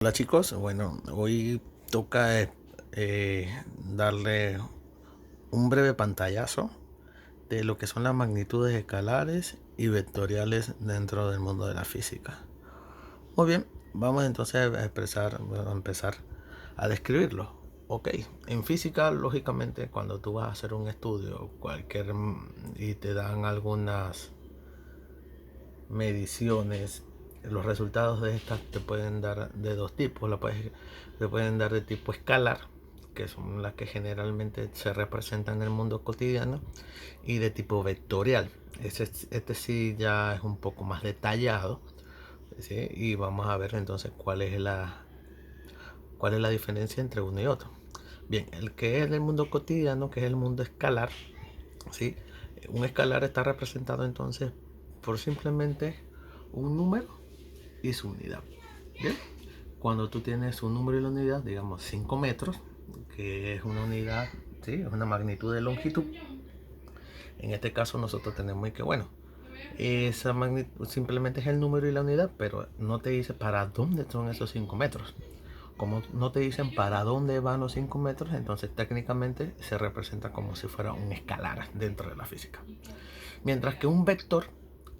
Hola chicos, bueno, hoy toca darle un breve pantallazo de lo que son las magnitudes escalares y vectoriales dentro del mundo de la física. Muy bien, vamos entonces a empezar a describirlo. Ok, en física, lógicamente, cuando tú vas a hacer un estudio y te dan algunas mediciones, los resultados de estas te pueden dar de dos tipos. Te pueden dar de tipo escalar, que son las que generalmente se representan en el mundo cotidiano, y de tipo vectorial. Este sí ya es un poco más detallado, ¿sí? Y vamos a ver entonces cuál es la diferencia entre uno y otro. Bien, el que es del mundo cotidiano, que es el mundo escalar, ¿sí? Un escalar está representado entonces por simplemente un número y su unidad. Bien, cuando tú tienes un número y la unidad, digamos 5 metros, que es una unidad, ¿sí? Es una magnitud de longitud. En este caso nosotros tenemos que, bueno, esa magnitud simplemente es el número y la unidad, pero no te dice para dónde son esos 5 metros. Como no te dicen para dónde van los 5 metros, entonces técnicamente se representa como si fuera un escalar dentro de la física. Mientras que un vector,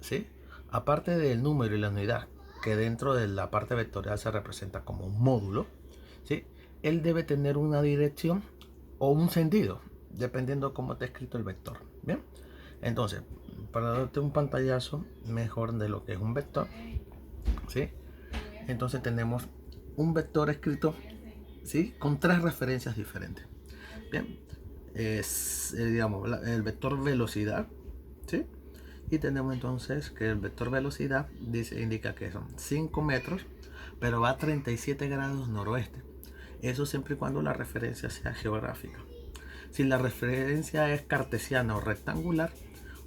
¿sí? Aparte del número y la unidad, que dentro de la parte vectorial se representa como un módulo, ¿sí? Él debe tener una dirección o un sentido, dependiendo de cómo está escrito el vector. Bien, entonces, para darte un pantallazo mejor de lo que es un vector, ¿sí? Entonces tenemos un vector escrito, ¿sí? Con tres referencias diferentes. Bien, es digamos el vector velocidad, ¿sí? Y tenemos entonces que el vector velocidad indica que son 5 metros, pero va a 37 grados noroeste. Eso siempre y cuando la referencia sea geográfica. Si la referencia es cartesiana o rectangular,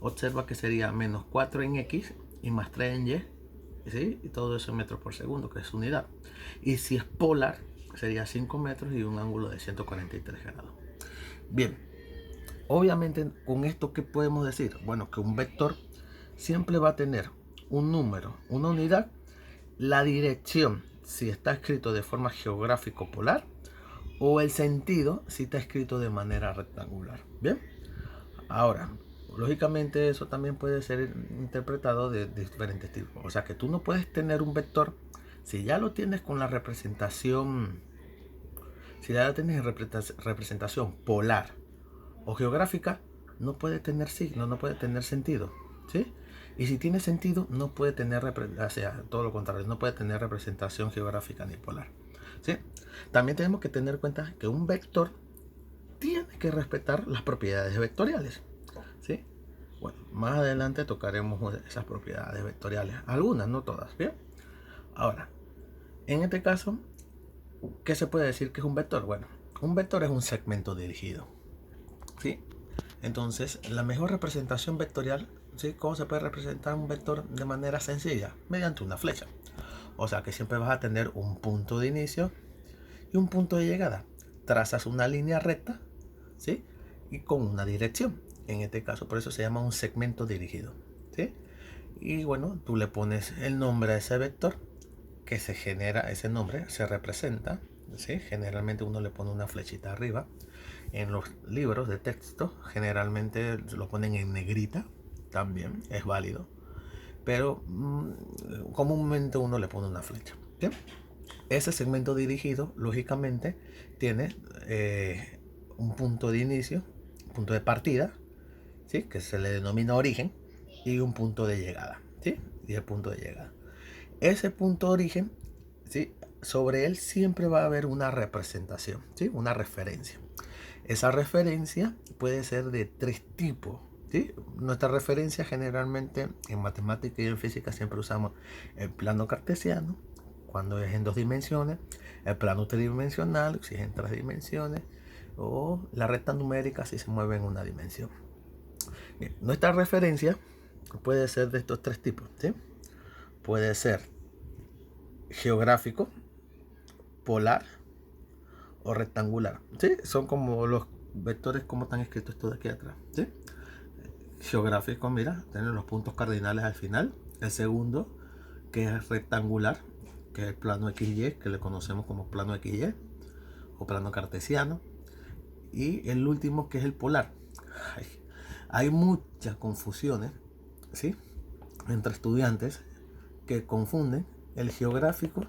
observa que sería menos 4 en X y más 3 en Y, ¿sí? Y todo eso en metros por segundo, que es unidad. Y si es polar, sería 5 metros y un ángulo de 143 grados. Bien, obviamente con esto, ¿qué podemos decir? Bueno, que un vector siempre va a tener un número, una unidad, la dirección si está escrito de forma geográfico polar, o el sentido si está escrito de manera rectangular. Bien, ahora, lógicamente eso también puede ser interpretado de diferentes tipos. O sea que tú no puedes tener un vector si ya lo tienes con la representación, si ya tienes representación polar o geográfica, no puede tener signo, no puede tener sentido, ¿sí? Y si tiene sentido, no puede tener, o sea, todo lo contrario, no puede tener representación geográfica ni polar, ¿sí? También tenemos que tener en cuenta que un vector tiene que respetar las propiedades vectoriales, ¿sí? Bueno, más adelante tocaremos esas propiedades vectoriales, algunas, no todas, ¿bien? Ahora, en este caso, ¿qué se puede decir que es un vector? Bueno, un vector es un segmento dirigido, ¿sí? Entonces, la mejor representación vectorial, ¿sí? ¿Cómo se puede representar un vector de manera sencilla? Mediante una flecha. O sea que siempre vas a tener un punto de inicio y un punto de llegada. Trazas una línea recta, ¿sí? Y con una dirección. En este caso, por eso se llama un segmento dirigido, ¿sí? Y bueno, tú le pones el nombre a ese vector, que se genera, ese nombre se representa, ¿sí? Generalmente uno le pone una flechita arriba. En los libros de texto generalmente lo ponen en negrita, también es válido, pero comúnmente uno le pone una flecha. ¿Sí? Ese segmento dirigido, lógicamente, tiene un punto de inicio, un punto de partida, ¿sí? Que se le denomina origen, y un punto de llegada, ¿sí? Y el punto de llegada. Ese punto de origen, ¿sí? Sobre él siempre va a haber una representación, ¿sí? Una referencia. Esa referencia puede ser de tres tipos, ¿sí? Nuestra referencia generalmente en matemática y en física siempre usamos el plano cartesiano, cuando es en dos dimensiones, el plano tridimensional, si es en tres dimensiones, o la recta numérica si se mueve en una dimensión. Bien, nuestra referencia puede ser de estos tres tipos, ¿sí? Puede ser geográfico, polar o rectangular, ¿sí? Son como los vectores como están escritos estos de aquí atrás, ¿sí? Geográfico, mira, tiene los puntos cardinales al final. El segundo, que es rectangular, que es el plano XY, que le conocemos como plano XY o plano cartesiano, y el último, que es el polar. Hay muchas confusiones, ¿sí?, entre estudiantes que confunden el geográfico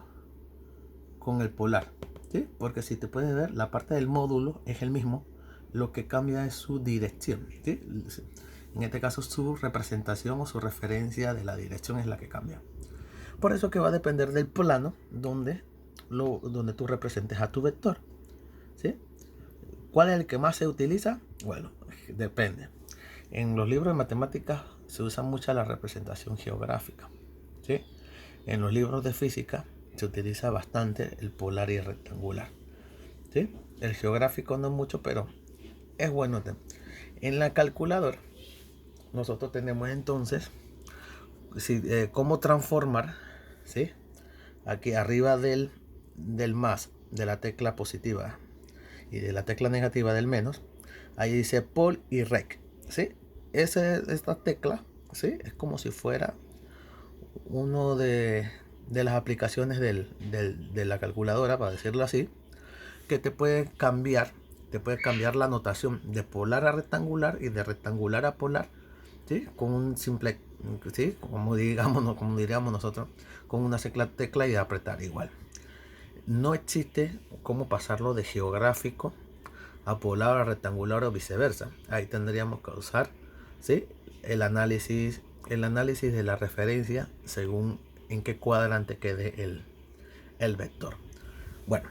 con el polar, ¿sí? Porque si te puedes ver, la parte del módulo es el mismo, lo que cambia es su dirección, ¿sí? En este caso su representación o su referencia de la dirección es la que cambia. Por eso que va a depender del plano donde tú representes a tu vector, ¿sí? ¿Cuál es el que más se utiliza? Bueno, depende. En los libros de matemáticas se usa mucho la representación geográfica, ¿sí? En los libros de física se utiliza bastante el polar y el rectangular, ¿sí? El geográfico no mucho, pero es bueno. En la calculadora nosotros tenemos entonces cómo transformar, ¿sí?, aquí arriba del más, de la tecla positiva y de la tecla negativa del menos, ahí dice pol y rec, ¿sí? Esta tecla, ¿sí?, es como si fuera uno de las aplicaciones de la calculadora, para decirlo así, que te puede cambiar la notación de polar a rectangular y de rectangular a polar, ¿sí?, con un simple, ¿sí?, como diríamos nosotros, con una tecla y apretar igual. No existe cómo pasarlo de geográfico a polar a rectangular o viceversa. Ahí tendríamos que usar, ¿sí?, el análisis de la referencia según en qué cuadrante quede el vector. Bueno,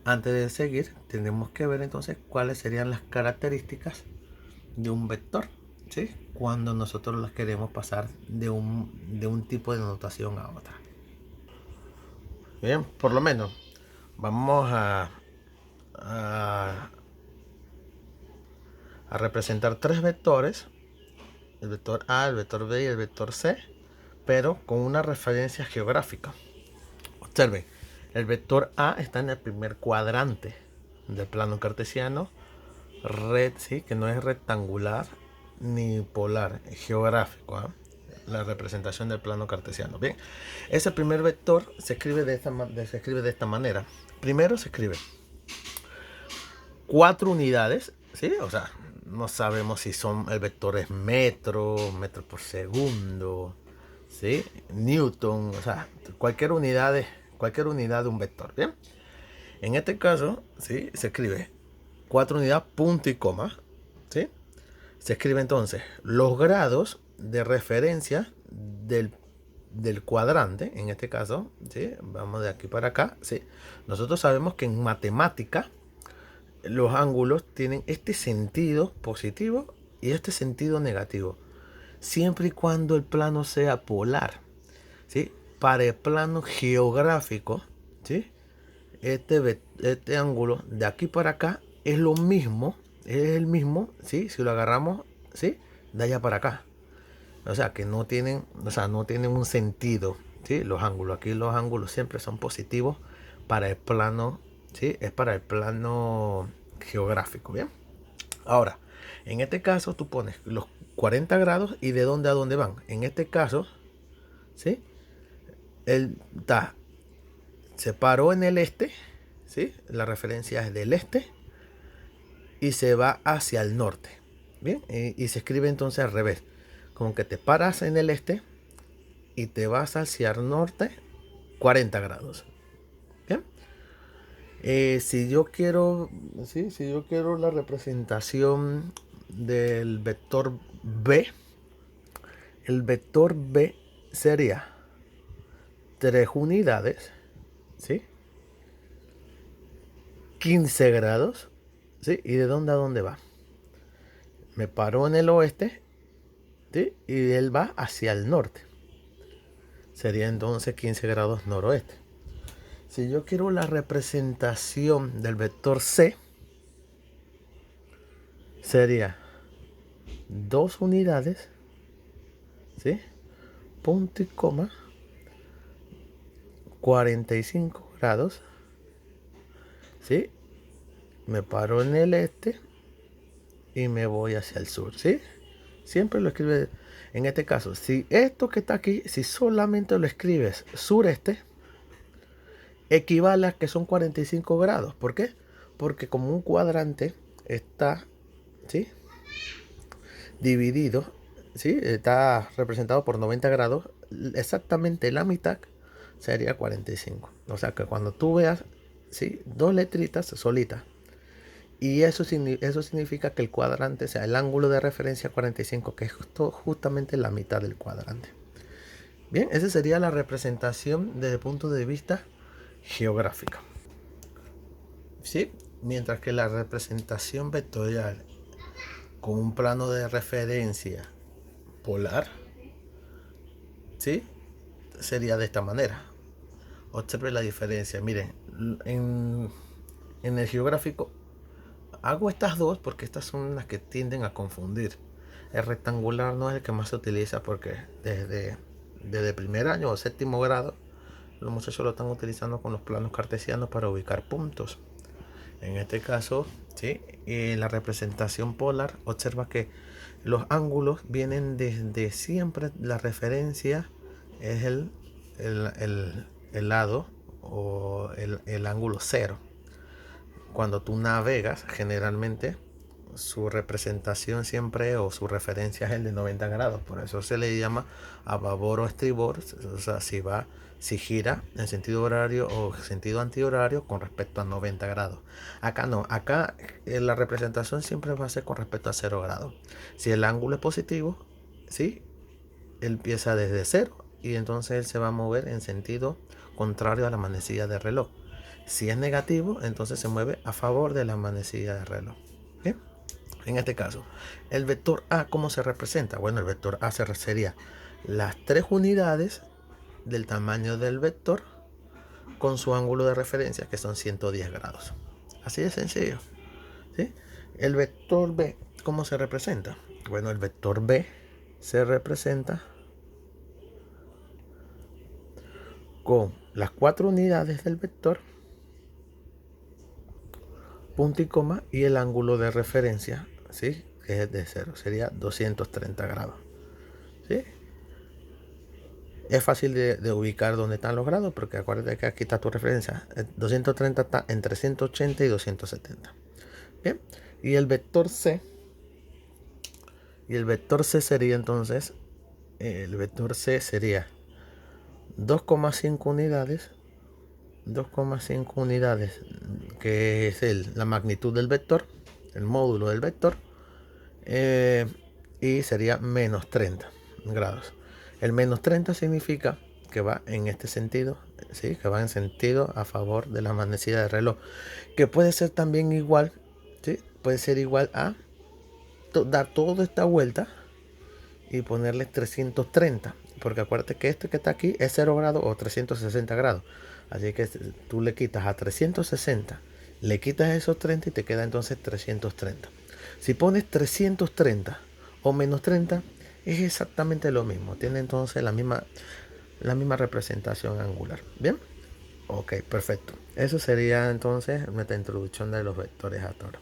antes de seguir, tenemos que ver entonces cuáles serían las características de un vector, ¿sí?, cuando nosotros las queremos pasar de un tipo de notación a otra. Bien, por lo menos vamos a representar tres vectores: el vector A, el vector B y el vector C, pero con una referencia geográfica. Observen, el vector A está en el primer cuadrante del plano cartesiano, ¿sí?, que no es rectangular ni polar, es geográfico, ¿eh?, la representación del plano cartesiano. Bien, ese primer vector se escribe de esta manera. Primero se escribe 4 unidades, ¿sí? O sea, no sabemos si el vector es metro por segundo, ¿sí?, newton, o sea, cualquier unidad de un vector. Bien, en este caso, ¿sí?, se escribe 4 unidades, punto y coma, ¿sí? Se escribe entonces los grados de referencia del cuadrante, en este caso, ¿sí?, vamos de aquí para acá, ¿sí? Nosotros sabemos que en matemática los ángulos tienen este sentido positivo y este sentido negativo, siempre y cuando el plano sea polar, ¿sí? Para el plano geográfico, ¿sí?, este ángulo de aquí para acá es el mismo, ¿sí?, si lo agarramos, ¿sí?, de allá para acá. O sea, que no tienen un sentido, ¿sí?, los ángulos. Aquí los ángulos siempre son positivos para el plano, ¿sí?, es para el plano geográfico. Bien, ahora, en este caso tú pones los 40 grados y de dónde a dónde van. En este caso, ¿sí?, se paró en el este, ¿sí?, la referencia es del este y se va hacia el norte. Bien, y se escribe entonces al revés, como que te paras en el este y te vas hacia el norte 40 grados. Bien, si yo quiero la representación del vector B, el vector B sería 3 unidades, ¿sí?, 15 grados, ¿sí?, y de dónde a dónde va. Me paro en el oeste, ¿sí?, y él va hacia el norte. Sería entonces 15 grados noroeste. Si yo quiero la representación del vector C, sería 2 unidades, ¿sí?, punto y coma, 45 grados, ¿sí?, me paro en el este y me voy hacia el sur, ¿sí? Siempre lo escribe. En este caso, si esto que está aquí, si solamente lo escribes sureste, equivale a que son 45 grados. ¿Por qué? Porque como un cuadrante está, ¿sí?, dividido, ¿sí?, está representado por 90 grados, exactamente la mitad sería 45. O sea que cuando tú veas, ¿sí?, dos letritas solitas, y eso significa que el cuadrante, o sea, el ángulo de referencia 45, que es justamente la mitad del cuadrante. Bien, esa sería la representación desde el punto de vista geográfico. ¿Sí? Mientras que la representación vectorial con un plano de referencia polar, ¿sí?, sería de esta manera. Observe la diferencia. Miren, en el geográfico hago estas dos porque estas son las que tienden a confundir. El rectangular no es el que más se utiliza porque desde primer año o séptimo grado los muchachos lo están utilizando con los planos cartesianos para ubicar puntos. En este caso, ¿sí?, la representación polar, observa que los ángulos vienen desde siempre. La referencia es el lado o el ángulo cero. Cuando tú navegas, generalmente su representación siempre o su referencia es el de 90 grados. Por eso se le llama a babor o estribor. O sea, si gira en sentido horario o sentido antihorario con respecto a 90 grados. Acá no, acá la representación siempre va a ser con respecto a 0 grados. Si el ángulo es positivo, ¿sí?, él empieza desde 0 y entonces él se va a mover en sentido contrario a la manecilla del reloj. Si es negativo, entonces se mueve a favor de la manecilla del reloj. ¿Bien? En este caso, el vector A, ¿cómo se representa? Bueno, el vector A sería las 3 unidades del tamaño del vector con su ángulo de referencia, que son 110 grados. Así de sencillo. ¿Sí? El vector B, ¿cómo se representa? Bueno, el vector B se representa con las 4 unidades del vector, punto y coma, y el ángulo de referencia, ¿sí?, que es de 0, sería 230 grados. ¿Sí? Es fácil de ubicar dónde están los grados, porque acuérdate que aquí está tu referencia. 230 está entre 180 y 270. Bien, y el vector C sería entonces, el vector C sería 2,5 unidades, 2,5 unidades, que es la magnitud del vector, el módulo del vector, y sería menos 30 grados. El menos 30 significa que va en este sentido, ¿sí?, que va en sentido a favor de la manecilla del reloj, que puede ser también igual, ¿sí?, puede ser igual a dar toda esta vuelta y ponerle 330, porque acuérdate que este que está aquí es 0 grados o 360 grados. Así que tú le quitas a 360, le quitas esos 30 y te queda entonces 330. Si pones 330 o menos 30, es exactamente lo mismo. Tiene entonces la misma representación angular. ¿Bien? Ok, perfecto. Eso sería entonces nuestra introducción de los vectores hasta ahora.